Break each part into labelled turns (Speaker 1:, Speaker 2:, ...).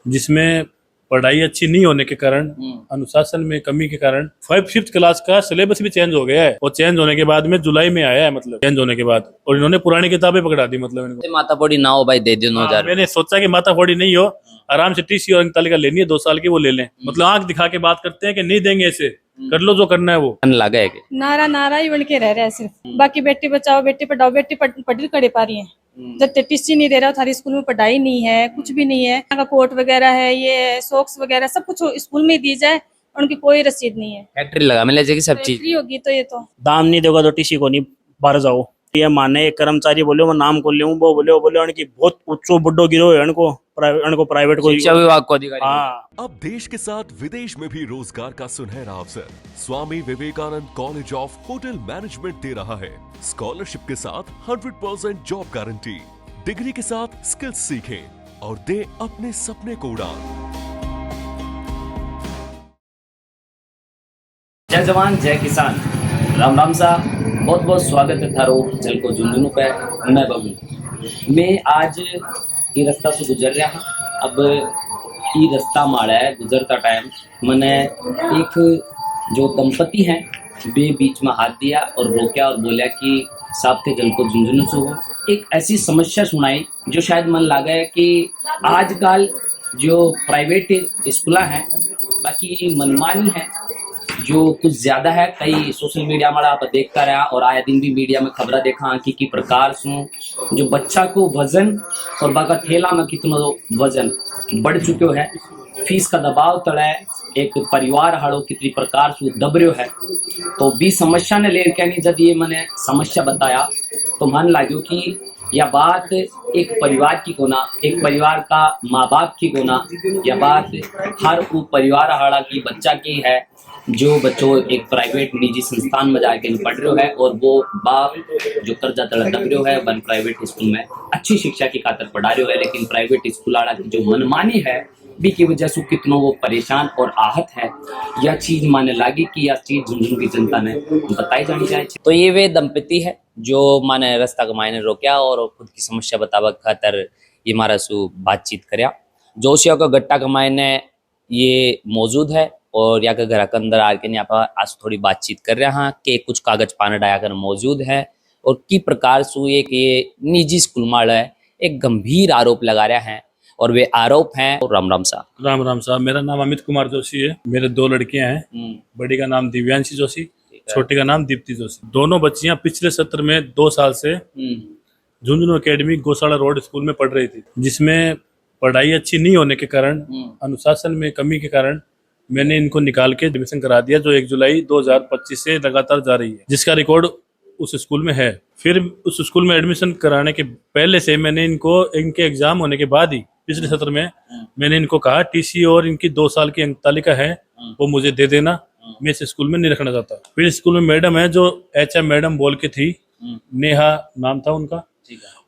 Speaker 1: जिसमें पढ़ाई अच्छी नहीं होने के कारण, अनुशासन में कमी के कारण 5th क्लास का सिलेबस भी चेंज हो गया है। और चेंज होने के बाद में जुलाई में आया है, मतलब चेंज होने के बाद, और इन्होंने पुरानी किताबें पकड़ा दी। मतलब इनको
Speaker 2: माता पड़ी ना हो भाई, दे दो 9,000।
Speaker 1: मैंने सोचा कि माता फोड़ी नहीं हो, आराम से टीसी और तालिका लेनी है 2 साल की, वो ले लें। मतलब आंख दिखा के बात करते हैं कि नहीं देंगे, ऐसे कर लो जो करना है वो।
Speaker 2: लगा है कि
Speaker 3: नारा नारा ही बन के रह रहा है सिर्फ। बाकी बेटी बचाओ बेटी पढ़ाओ, बेटी पढ़ी कड़े पा रही है। जब तक टीसी नहीं दे रहा, थारी स्कूल में पढ़ाई नहीं है, कुछ भी नहीं है। यहाँ का कोट वगैरह है, ये सॉक्स वगैरह सब कुछ स्कूल में ही दी जाए, और उनकी कोई रसीद नहीं है।
Speaker 2: फैक्ट्री लगा मिले जाएगी सब चीज।
Speaker 3: फ्री होगी तो ये तो
Speaker 4: दाम नहीं दोगा तो टीसी को नहीं बाहर जाओ। ये माने एक कर्मचारी बोले वो नाम को ले, वो बोले उनकी बहुत उच्चो बुड्ढो गिरो है, उनको प्राइवेट को
Speaker 2: शिक्षा विभाग को अधिकारी।
Speaker 4: हाँ।
Speaker 5: अब देश के साथ विदेश में भी रोजगार का सुनहरा अवसर Swami Vivekananda college of hotel management दे रहा है। स्कॉलरशिप के साथ 100% जॉब गारंटी, डिग्री के साथ स्किल्स सीखें और दे अपने सपने को उड़ान।
Speaker 2: जय जवान जय किसान, राम राम सा, बहुत बहुत स्वागत है थारो चल को झुंझुनू पे। मैं बबू, मैं आज ये रास्ता से गुजर रहा हूँ। अब ये रास्ता माड़ा है, गुजरता टाइम मैंने एक जो दंपति हैं वे बीच में हाथ दिया और रोका और बोला कि साहब के जल को झुंझुनू से हो। एक ऐसी समस्या सुनाई जो शायद मन लगा है कि आजकल जो प्राइवेट स्कूल हैं बाकी मनमानी है जो कुछ ज्यादा है। कई सोशल मीडिया में आप देखता रहा और आए दिन भी मीडिया में खबर देखा कि प्रकार से जो बच्चा को वजन और बाका थैला में कितना वजन बढ़ चुक्यो है, फीस का दबाव तड़े एक परिवार हाड़ो कितनी प्रकार से दब रहो है। तो भी समस्या ने लेकर नहीं, जब ये मैंने समस्या बताया तो मन लाग्यो कि यह बात एक परिवार की कोना, एक परिवार का माँ बाप की कोना, यह बात हर वो परिवार हाड़ा की बच्चा की है जो बच्चों एक प्राइवेट निजी संस्थान में जाके पढ़ रहे है और वो बाप जो कर्जा तड़ा दब रहे है वन प्राइवेट स्कूल में अच्छी शिक्षा की खातर पढ़ा रहे है। लेकिन प्राइवेट स्कूल वाला की जो मनमानी है भी की वजह से कितनों वो परेशान और आहत है। यह चीज माने लगी कि यह चीज झुंझुनू की जनता ने बताई जानी चाहिए। तो ये वे दंपति है जो माने रास्ता का मायने रोक्या और खुद की समस्या बतावा खातर ये मारा सु बातचीत करया। जोशिया का गट्टा का मायने ये मौजूद है और या के घर के अंदर आके यहाँ पर आज थोड़ी बातचीत कर रहे हैं कि कुछ कागज पाने डाया कर मौजूद है और की प्रकार से एक ये निजी स्कूल माड़ा है एक गंभीर आरोप लगा रहे हैं और वे आरोप हैं। राम राम साहब।
Speaker 1: राम राम साहब, मेरा नाम अमित कुमार जोशी है। मेरे 2 लड़कियां हैं, बड़ी का नाम दिव्यांशी जोशी, छोटी का नाम दीप्ति जोशी। दोनों बच्चियां पिछले सत्र में 2 साल से झुंझुनू एकेडमी गौशाला रोड स्कूल में पढ़ रही थी, जिसमें पढ़ाई अच्छी नहीं होने के कारण, अनुशासन में कमी के कारण मैंने इनको निकाल के एडमिशन करा दिया, जो 1 जुलाई 2025 से लगातार जा रही है, जिसका रिकॉर्ड उस स्कूल में है। फिर उस स्कूल में एडमिशन कराने के पहले से मैंने इनको इनके एग्जाम होने के बाद ही पिछले सत्र में मैंने इनको कहा टीसी और इनकी 2 साल की अंक तालिका है वो मुझे दे देना, मैं इस स्कूल में नहीं रखना चाहता। फिर स्कूल में मैडम है जो HM मैडम बोल के थी, नेहा नाम था उनका,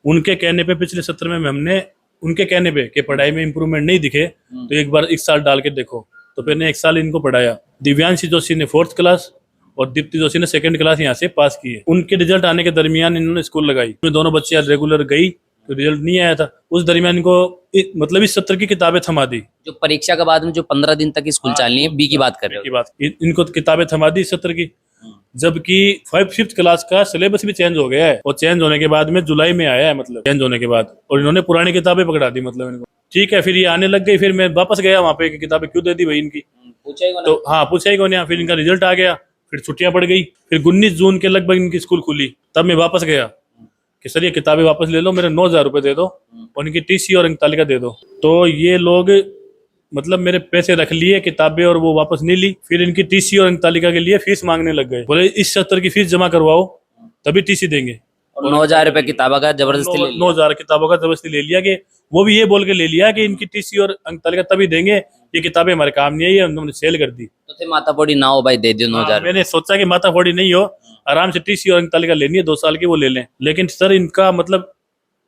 Speaker 1: उनके कहने पे पिछले सत्र में हमने उनके कहने पे कि पढ़ाई में इम्प्रूवमेंट नहीं दिखे तो एक बार 1 साल डाल के देखो। तो मैंने 1 साल इनको पढ़ाया। दिव्यांशी जोशी ने 4th क्लास और दीप्ति जोशी ने 2nd क्लास यहाँ से पास की है। उनके रिजल्ट आने के दरमियान इन्होंने स्कूल लगाई, दोनों बच्चियां रेगुलर गई तो रिजल्ट नहीं आया था। उस दरमियान इनको मतलब इस सत्र की किताबें थमा दी।
Speaker 2: जो परीक्षा के बाद में जो 15 दिन तक स्कूल चलनी है, बी की बात कर रहे हो।
Speaker 1: इनको किताबें थमा दी इस सत्र की, जबकि 5th क्लास का सिलेबस भी चेंज हो गया है और चेंज होने के बाद में जुलाई में आया है, मतलब चेंज होने के बाद, और इन्होंने पुरानी किताबें पकड़ा दी। मतलब इनको ठीक है, फिर ये आने लग गई। फिर मैं वापस गया वहाँ पे कि किताबें क्यों दे दी भाई इनकी, तो हाँ पूछा ही कौन। यहाँ फिर इनका रिजल्ट आ गया, फिर छुट्टियां पड़ गई। फिर 19 जून के लगभग इनकी स्कूल खुली, तब मैं वापस गया कि सर ये किताबें वापस ले लो, मेरे 9,000 रुपए दे दो और इनकी टीसी और अंक तालिका दे दो। तो ये लोग मतलब मेरे पैसे रख लिए, किताबें और वो वापस नहीं ली। फिर इनकी टीसी और अंक तालिका के लिए फीस मांगने लग गए, बोले इस सत्र की फीस जमा करवाओ तभी टीसी देंगे।
Speaker 2: और 9,000 रुपए किताबा का जबरदस्ती ले लिया।
Speaker 1: 9,000 किताबों का जबरदस्ती ले लिया, कि वो भी ये बोल के ले लिया कि इनकी टीसी और अंक तालिका तभी देंगे, ये किताबें हमारे काम नहीं है, ये हमने सेल कर दी।
Speaker 2: तो थे माता पड़ी ना हो भाई, दे दो 9,000।
Speaker 1: मैंने सोचा कि माता फोड़ी नहीं हो, आराम से टीसी और अंक तालिका लेनी है 2 साल की, वो ले लें। लेकिन सर इनका मतलब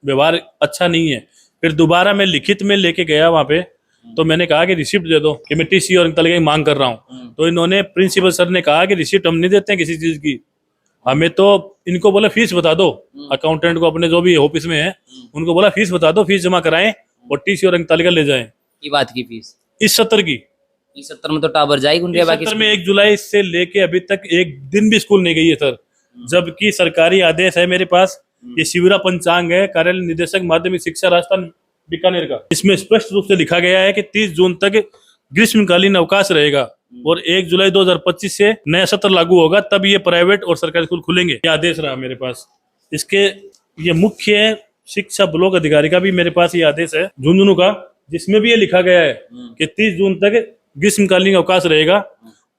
Speaker 1: व्यवहार अच्छा नहीं है। फिर दोबारा मैं लिखित में लेके गया वहाँ पे, तो मैंने कहा कि रिसिप्ट दे दो कि मैं टीसी और अंक तालिका की मांग कर रहा हूँ। तो इन्होंने प्रिंसिपल सर ने कहा कि रिसिप्ट हम नहीं देते हैं किसी चीज की, हमें तो इनको बोला फीस बता दो। अकाउंटेंट को अपने जो भी ऑफिस में है उनको बोला फीस बता दो, फीस जमा कराएं और टीसी और अंक तालिका ले जाएं।
Speaker 2: की बात की फीस
Speaker 1: इस सत्र की।
Speaker 2: इस सत्र में तो टावर जाएगी उनके
Speaker 1: इस
Speaker 2: बाकी
Speaker 1: सत्र में 1 जुलाई से लेके अभी तक एक दिन भी स्कूल नहीं गई है सर, जबकि सरकारी आदेश है मेरे पास। ये शिविरा पंचांग है कार्यालय निदेशक माध्यमिक शिक्षा राजस्थान बीकानेर का। इसमें स्पष्ट रूप से लिखा गया है कि 30 जून तक ग्रीष्मकालीन अवकाश रहेगा और 1 जुलाई 2025 से नया सत्र लागू होगा, तब ये प्राइवेट और सरकारी स्कूल खुलेंगे। ये आदेश रहा मेरे पास। इसके ये मुख्य शिक्षा ब्लॉक अधिकारी का भी मेरे पास ये आदेश है झुंझुनू का, जिसमें भी ये लिखा गया है कि 30 जून तक ग्रीष्मकालीन अवकाश रहेगा,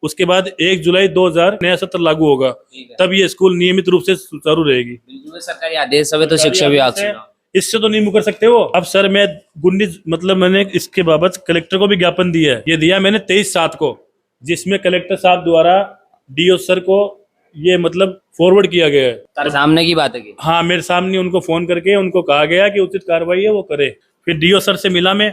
Speaker 1: उसके बाद 1 जुलाई 2000 नया सत्र लागू होगा, तब ये स्कूल नियमित रूप से सुचारू रहेगी।
Speaker 2: बिल्कुल सरकारी आदेश है तो शिक्षा विभाग से
Speaker 1: इससे तो नहीं मुकर सकते वो। अब सर मैं 19 मतलब मैंने इसके बाबत कलेक्टर को भी ज्ञापन दिया है। ये दिया मैंने 23/7 को, जिसमें कलेक्टर साहब द्वारा डीओ सर को ये मतलब फॉरवर्ड किया गया है।
Speaker 2: तारे सामने की बात है कि
Speaker 1: हाँ, मेरे सामने उनको फोन करके उनको कहा गया कि उचित कार्रवाई है वो करे। फिर डीओ सर से मिला मैं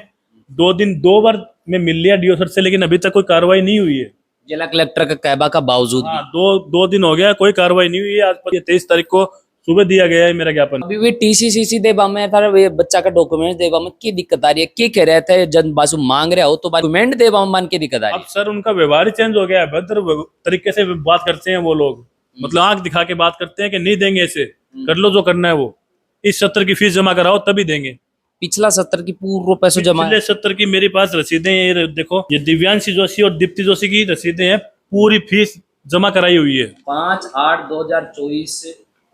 Speaker 1: 2 बार मैं मिल लिया डीओ सर से, लेकिन अभी तक कोई कार्रवाई नहीं हुई है।
Speaker 2: जिला कलेक्टर का कहबा का बावजूद
Speaker 1: हाँ, दो दिन हो गया कोई कार्रवाई नहीं हुई है। आज पर 23 तारीख को सुबह दिया गया है मेरा ज्ञापन।
Speaker 2: अभी भी टीसीसीसी देवा में था वे बच्चा का डॉक्यूमेंट देवा में की दिक्कत आ रही है, क्या कह रहे थे जन बासु मांग रहे हो तो डॉक्यूमेंट देवा में मान के दिक्कत आ रही
Speaker 1: अब सर उनका व्यवहार ही चेंज हो गया है, भद्र तरीके से बात करते हैं वो लोग, मतलब आंख दिखा के बात करते हैं कि नहीं देंगे, ऐसे कर लो जो करना है वो, इस सत्र की फीस जमा कराओ तभी देंगे।
Speaker 2: पिछला सत्र की पूर्व पैसों जमा
Speaker 1: पिछले सत्र की मेरे पास रसीदें ये देखो, ये दिव्यांशी जोशी और दीप्ति जोशी की रसीदें हैं, पूरी फीस जमा कराई हुई है।
Speaker 2: 5/8/2024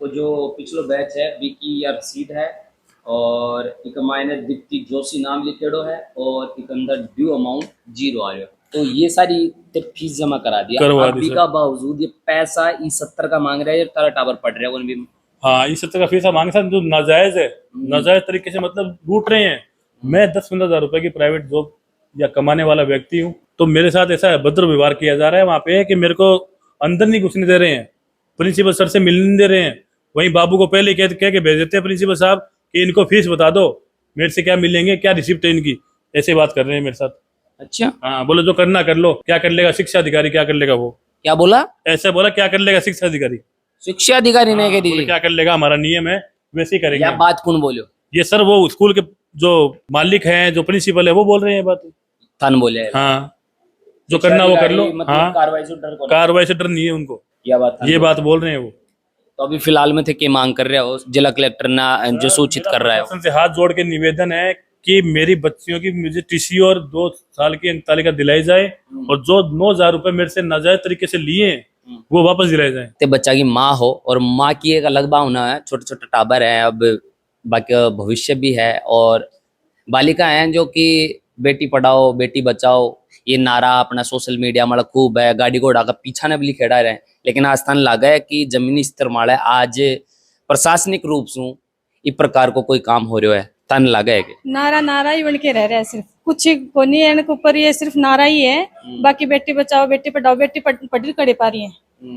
Speaker 2: को जो पिछलो बैच है विकी या रसीद है और एक मायने दीप्ति जोशी नाम लिखेड़ो है और एक अंदर ड्यू अमाउंट 0 आ रहा, तो ये सारी फीस जमा करा दिया। अभी का बावजूद ये पैसा इस सत्र का मांग रहे हैं, तारा टावर पड़ रहा है उन भी।
Speaker 1: हाँ, इस सत्र का फीस मांग सर जो नाजायज है, नाजायज तरीके से मतलब लूट रहे हैं। मैं 10-15 हजार रुपए की प्राइवेट जॉब या कमाने वाला व्यक्ति हूँ, तो मेरे साथ ऐसा अभद्र व्यवहार किया जा रहा है वहाँ पे कि मेरे को अंदर नहीं घुसने दे रहे हैं, प्रिंसिपल सर से मिलने नहीं दे रहे हैं। वहीं बाबू को पहले कह के भेज देते हैं प्रिंसिपल साहब कि इनको फीस बता दो, मेरे से क्या मिलेंगे, क्या रिसिप्ट है इनकी, ऐसे बात कर रहे हैं मेरे साथ।
Speaker 2: अच्छा,
Speaker 1: हाँ, बोलो जो करना कर लो, क्या कर लेगा शिक्षा अधिकारी, क्या कर लेगा वो,
Speaker 2: क्या बोला,
Speaker 1: ऐसे बोला क्या कर लेगा शिक्षा अधिकारी।
Speaker 2: शिक्षा अधिकारी ने कह दी
Speaker 1: क्या कर लेगा, हमारा नियम है वैसे ही करेंगे।
Speaker 2: या बात कौन बोलो,
Speaker 1: ये सर वो स्कूल के जो मालिक हैं, जो प्रिंसिपल है वो बोल रहे हैं बात।
Speaker 2: थान बोले
Speaker 1: हाँ, जो करना वो कर लो।
Speaker 2: मतलब
Speaker 1: हाँ, कार्रवाई से डर नहीं है उनको, ये बात बोल रहे हैं वो।
Speaker 2: तो अभी फिलहाल में थे क्या मांग कर रहे हो, जिला कलेक्टर ना जो सूचित कर रहा है
Speaker 1: प्रशासन से हाथ जोड़ के निवेदन है कि मेरी बच्चियों की मुझे टीसी और 2 साल की अंकतालिका दिलाई जाए और जो 9,000 रुपए मेरे से नाजायज तरीके से लिए वो वापस दिलाए जाए।
Speaker 2: ते बच्चा की माँ हो और माँ की एक अलग भावना है, छोटे छोटे टाबर है, अब बाकी भविष्य भी है और बालिका हैं जो कि बेटी पढ़ाओ बेटी बचाओ ये नारा अपना सोशल मीडिया में खूब है, गाड़ी घोड़ा का पीछा ने भी खेड़ा रहे, लेकिन आज स्थान लागा है कि जमीनी स्तर माड़ा आज प्रशासनिक रूप से इस प्रकार को कोई काम हो रहा है, तन लगा है कि
Speaker 3: नारा ही बन के रह रहा है, सिर्फ कुछ को नहीं है इनके ऊपर, ये सिर्फ नारा ही है। बाकी बेटी बचाओ बेटी पढ़ाओ, बेटी पढ़ करे पा रही है,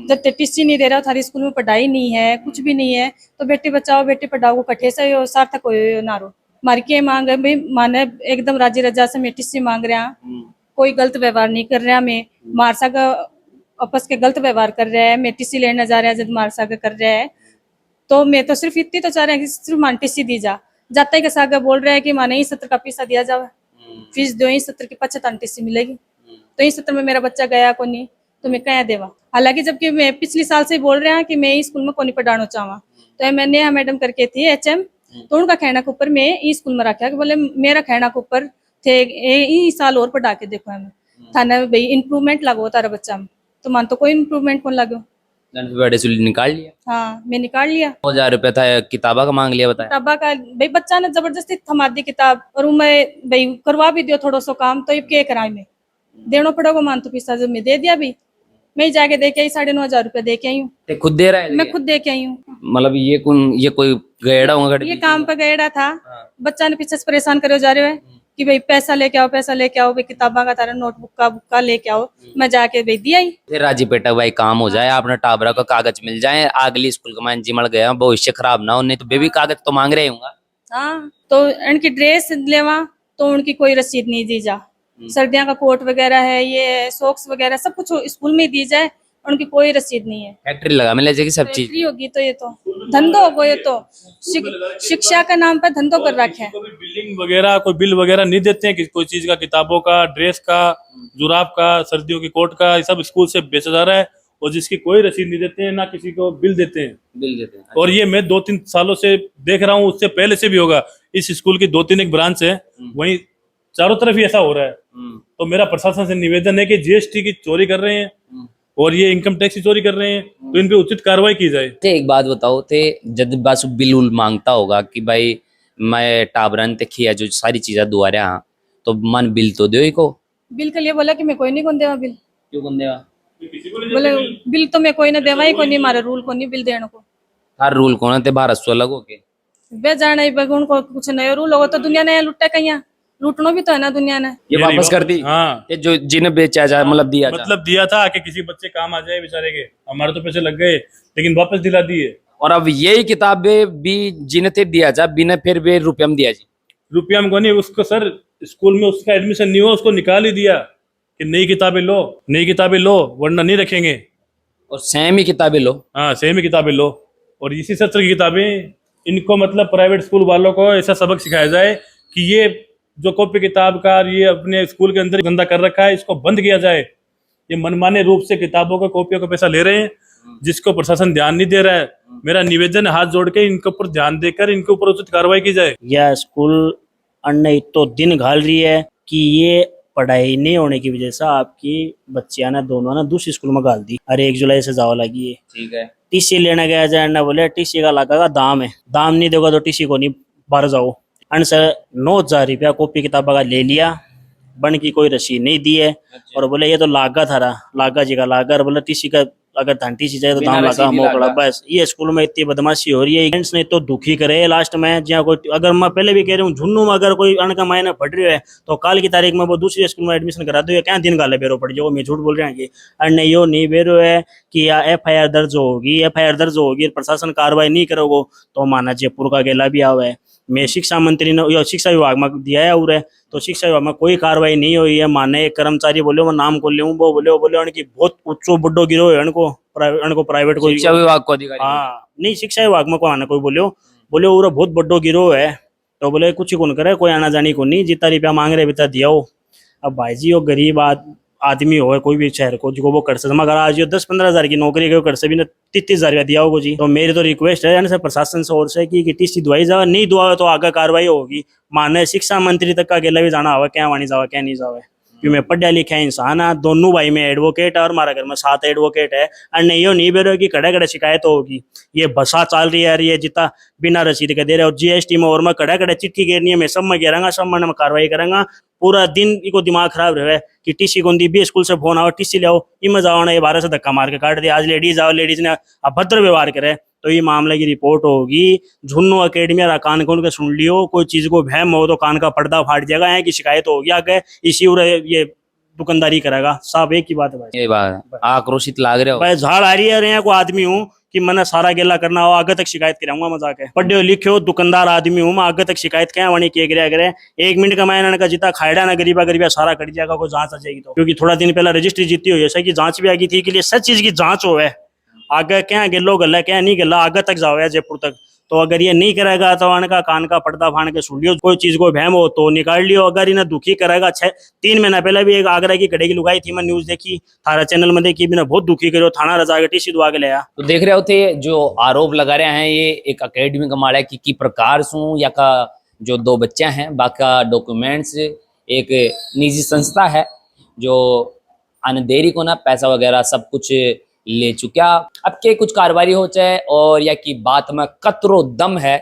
Speaker 3: जब टीसी नहीं दे रहा, थारी स्कूल में पढ़ाई नहीं है, कुछ भी नहीं है, तो बेटी बचाओ बेटी पढ़ाओ को कठे से सार्थक हो नारो। मार के मांग है भाई, माने एकदम राजी रजा से मैं टीसी मांग रहा, कोई गलत व्यवहार नहीं कर रहा, मैं मारसा का आपस के गलत व्यवहार कर रहा है, मैं टीसी लेने जा रहा है जब मारसा का कर रहा है, तो मैं तो सिर्फ इतनी तो चाह रहा है कि सिर्फ मान टीसी दी जा, जाता ही के साथ बोल रहा है कि माने इस सत्र का पैसा दिया जाए, फीस दो, इस सत्र की 75 टीसी मिलेगी, तो इस सत्र में मेरा बच्चा गया को नहीं तो मैं क्या देवा। हालांकि जबकि मैं पिछले साल से बोल रहा कि मैं इस स्कूल में को नहीं पढ़ाना चाहवा, तो मैं नेहा मैडम करके थी HM, तो उनका कहना के ऊपर मैं इस स्कूल में रखा कि बोले मेरा कहना के ऊपर थे इस साल और पढ़ा के देखो हमें थाना भाई इम्प्रूवमेंट लगो तारा बच्चा में, तो मान तो कोई इम्प्रूवमेंट कौन लगो,
Speaker 2: निकाल लिया।
Speaker 3: हाँ, मैं निकाल लिया।
Speaker 2: 2,000 रुपया था किताबा का मांग लिया, बताया
Speaker 3: किताबा का भाई बच्चा ने जबरदस्ती थमा दी किताब, और मैं भाई करवा भी दियो थोड़ा सा काम, तो क्या कराए में देना पड़ेगा, मान तो पैसा जो मैं दे दिया, भी मैं जाके दे के आई 9,500 रुपया दे के आई हूँ,
Speaker 2: खुद दे रहा है,
Speaker 3: मैं खुद दे के आई हूँ।
Speaker 2: मतलब ये कोई गएड़ा होगा,
Speaker 3: ये काम पे गएड़ा था, बच्चा ने पीछे से परेशान करे जा रहे हैं कि भाई पैसा लेके आओ भाई किताबा का तारा नोटबुक का बुक्का लेके आओ, मैं जाके भाई दिया ही।
Speaker 2: फिर राजी बेटा भाई काम हो जाए, अपना टाबरा का कागज मिल जाए, अगली स्कूल का मान जिमड़ गया भविष्य खराब ना हो, नहीं तो बेबी कागज तो मांग रहे होंगे।
Speaker 3: हाँ, तो इनकी ड्रेस लेवा तो उनकी कोई रसीद नहीं दी जा, सर्दियों का कोट वगैरह है, ये सॉक्स वगैरह सब कुछ स्कूल में दी जाए, उनकी कोई रसीद नहीं है।
Speaker 2: फैक्ट्री लगा मिले जाएगी सब चीज।
Speaker 3: फैक्ट्री होगी तो ये तो धंधो होगो, ये तो शिक्षा का नाम पर धंधो कर रखे हैं।
Speaker 1: कोई बिलिंग वगैरह, कोई बिल वगैरह नहीं देते हैं कि कोई चीज का, किताबों का, ड्रेस का, जुराब का, सर्दियों की कोट का, ये सब स्कूल से बेचा जा रहा है और जिसकी कोई रसीद नहीं देते हैं, ना किसी को बिल देते हैं।
Speaker 2: बिल देते हैं।
Speaker 1: और ये मैं 2-3 सालों से देख रहा हूँ, उससे पहले से भी होगा। इस स्कूल की 2-3 एक ब्रांच है, वहीं चारों तरफ ही ऐसा हो रहा है। तो मेरा प्रशासन से निवेदन है कि जीएसटी की चोरी कर रहे हैं और ये इनकम टैक्स की चोरी कर रहे हैं, तो इन पे उचित कार्रवाई की जाए।
Speaker 2: एक बात बताओ थे, जब बासु बिल उल मांगता होगा कि भाई मैं टाबरन ते खिया जो सारी चीजें दुआ रहा हाँ, तो मन बिल तो दो ही को।
Speaker 3: बिल के लिए बोला कि मैं कोई नहीं कौन देवा बिल,
Speaker 2: क्यों कौन देगा?
Speaker 3: बोले बिल तो मैं कोई ना देवा ही, कोई नहीं, मारे रूल को नहीं बिल देने को।
Speaker 2: हर रूल कौन है भारत सो लगो के
Speaker 3: वे जाने उनको कुछ नया रूल होगा तो दुनिया ने लुटा कहीं, लूटनो भी तो है ना दुनिया ने।
Speaker 2: ये वापस कर दी।
Speaker 1: हाँ,
Speaker 2: ये जो जिन्हें बेचा जाए मतलब दिया जाए।
Speaker 1: मतलब दिया था कि किसी बच्चे काम आ जाए बेचारे के, हमारे तो पैसे लग गए लेकिन वापस दिला दिए।
Speaker 2: और अब यही किताबें भी जिन्हें थे दिया जाए बिना फिर भी रुपया में दिया जी।
Speaker 1: रुपया में को नहीं, उसको सर स्कूल में उसका एडमिशन नहीं हुआ, उसको निकाल ही दिया कि नई किताबें लो, नई किताबें लो वरना नहीं रखेंगे।
Speaker 2: और सेम ही किताबें लो।
Speaker 1: हाँ, सेम ही किताबें लो। और इसी सत्र की किताबें इनको, मतलब प्राइवेट स्कूल वालों को ऐसा सबक सिखाया जाए कि ये जो कॉपी किताब का ये अपने स्कूल के अंदर गंदा कर रखा है, इसको बंद किया जाए। ये मनमाने रूप से किताबों का, कॉपियों का पैसा ले रहे हैं, जिसको प्रशासन ध्यान नहीं दे रहा है। मेरा निवेदन है, हाथ जोड़ के इनके ऊपर ध्यान देकर इनके ऊपर उचित कार्रवाई की जाए।
Speaker 4: यह स्कूल अन्य तो दिन घाल रही है कि ये पढ़ाई नहीं होने की वजह से आपकी बच्चियां ने दोनों ना दूसरी स्कूल में गाल दी। अरे 1 जुलाई से जाओ लगी है।
Speaker 2: ठीक है।
Speaker 4: टीसी लेने गया जाए ना, बोले टीसी का लगा दाम है, दाम नहीं दोगा तो टीसी को नहीं बाहर जाओ। अन सर 9,000 रुपया कॉपी किताबा का ले लिया, बन की कोई रसीद नहीं दी है। और बोले ये तो लागा था लागा जी का लागा, बोले टीसी का अगर धन टीसी चाहिए तो दाम लगा मोकड़ा। बस ये स्कूल में इतनी बदमाशी हो रही है, पेरेंट्स ने तो दुखी करे लास्ट में। जहाँ कोई, अगर मैं पहले भी कह रही हूँ, झुन्नू में अगर कोई अण का मायने पढ़ रही है तो कल की तारीख में वो दूसरी स्कूल में एडमिशन करा दो, क्या दिन गाले बेरो पड़ जाओ। मैं झूठ बोल रहे हैं कि अन्न यो नहीं बेरो है कि या FIR दर्ज होगी, FIR दर्ज होगी, प्रशासन कार्रवाई नहीं करोगे तो माना जयपुर का गेला भी आवा है। मैं शिक्षा मंत्री ने शिक्षा विभाग में दिया है और तो शिक्षा विभाग में कोई कार्रवाई नहीं हुई है। माने एक कर्मचारी बोले वो नाम को ले वो बोले उनकी बहुत उच्चो बुड्ढो गिरो है, उनको प्राइवेट को
Speaker 2: शिक्षा विभाग को अधिकारी।
Speaker 4: हाँ नहीं, शिक्षा विभाग में को आना कोई बोले वो बहुत बड्डो गिरो है, तो बोले कुछ ही कौन करे, कोई आना जानी को नहीं, जितना रुपया मांग रहे बिता दिया हो। अब भाई जी वो गरीब आदमी हो कोई भी शहर को जो वो कर से जमा करा, आज 10-15 हजार की नौकरी के कर से भी 30-30 हजार दिया होगा जी। तो मेरी तो रिक्वेस्ट है सर प्रशासन से और से कि टीसी दुआई जाओ, नहीं दुआ तो आगे कार्रवाई होगी। माने शिक्षा मंत्री तक का अकेला भी जाना हुआ, क्या वाणी जावा क्या नहीं जावा। क्योंकि मैं पढ़ा लिखा इंसान है, दोनों भाई में एडवोकेट है और हमारा घर में 7 एडवोकेट है। और नहीं हो नहीं बेरो की कड़े कड़े शिकायत होगी, ये बसा चल रही है, ये जितना बिना रसीद के दे रहे हो GST में, और मैं कड़े कड़े चिट्ठी गिरनी है, मैं सब में गिरांगा, सब में कार्रवाई करूंगा। पूरा दिन इको दिमाग खराब रहे कि टीसी को भी स्कूल से फोन आओ, टीसी लाओ, इमें जाओ ना, ये 12 से धक्का मार के काट दिया। आज लेडीज आओ, लेडीज ने अभद्र व्यवहार करे तो ये मामले की रिपोर्ट होगी। झुन्नू अकेडमी कान खोल के सुन लियो, कोई चीज को वहम हो तो कान का पर्दा फाट जाएगा, यहाँ की शिकायत होगी आगे, इसी ये दुकानदारी करेगा। साहब एक ही बात है भाई,
Speaker 2: ये बात आक्रोशित लाग रहे हो
Speaker 4: भाई झाड़ आ रही है। यहाँ को आदमी हूँ कि मैंने सारा गेला करना हो, आगे तक शिकायत कराऊंगा मजाक है। पढ़े लिखे हो दुकानदार आदमी हूँ मैं, आगे तक शिकायत क्या वही किए गिरा करे। 1 मिनट का मैंने का जितना खाएड़ा ना गरीबा सारा कट जाएगा, कोई जांच आ जाएगी तो। क्योंकि थोड़ा दिन पहले रजिस्ट्री जीती हुई है कि जांच भी आ गई थी कि लिए सच चीज की जांच हो है, आगे क्या गेलो गला क्या नहीं गला, आगे तक जाओ जयपुर तक। तो अगर ये नहीं करेगा तो आने का कान का पर्दा फाड़ के सुन लियो, कोई चीज को भैम हो तो निकाल लियो। अगर इन्हें दुखी करेगा, 3 महीना पहले भी एक आगरा की कड़े की लुगाई थी, मैं न्यूज देखी, थारा चैनल में देखी, मैंने बहुत दुखी करो, थाना रजा के टीसी दुआ के लिया।
Speaker 2: तो देख रहे होते जो आरोप लगा रहे हैं ये एक अकेडमी का माड़ा है कि प्रकार सु या का जो 2 बच्चे हैं, बाका डॉक्यूमेंट्स एक निजी संस्था है जो अनदेरी को ना पैसा वगैरह सब कुछ ले चुका। अब के कुछ कार्रवाई हो जाए और या की बात में कतरो दम है,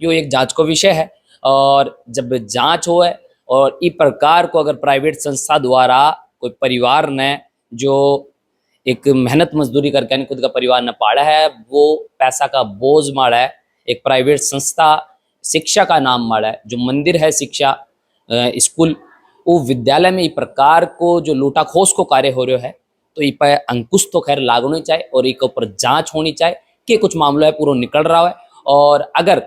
Speaker 2: यो एक जांच को विषय है। और जब जांच हो है और इस प्रकार को अगर प्राइवेट संस्था द्वारा कोई परिवार ने जो एक मेहनत मजदूरी करके खुद का परिवार न पाड़ा है, वो पैसा का बोझ माड़ा है, एक प्राइवेट संस्था शिक्षा का नाम माड़ा है, जो मंदिर है शिक्षा स्कूल, वो विद्यालय में इस प्रकार को जो लूटाखोस को कार्य हो रहे है, तो इस पर अंकुश तो खैर लागू चाहिए और एक ऊपर जांच होनी चाहिए कि कुछ मामला है पूरा निकल रहा है। और अगर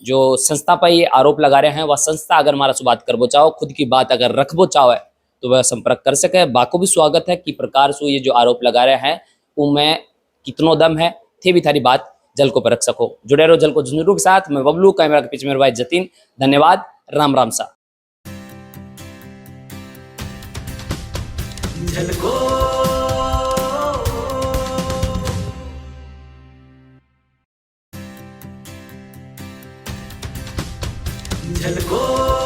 Speaker 2: जो संस्था पर ये आरोप लगा रहे हैं वह संस्था अगर हमारा से बात करबो चाहो, खुद की बात अगर रखबो चाहो है तो वह संपर्क कर सके। बाको भी स्वागत है कि प्रकार से ये जो आरोप लगा रहे हैं उनमें कितनो दम है थे भी थारी बात जल को परख सको। जुड़े रहो जल को झुंझुनू के साथ। मैं बबलू, कैमरा के पीछे मेरे भाई जतीन। धन्यवाद। राम राम सा।
Speaker 6: झलको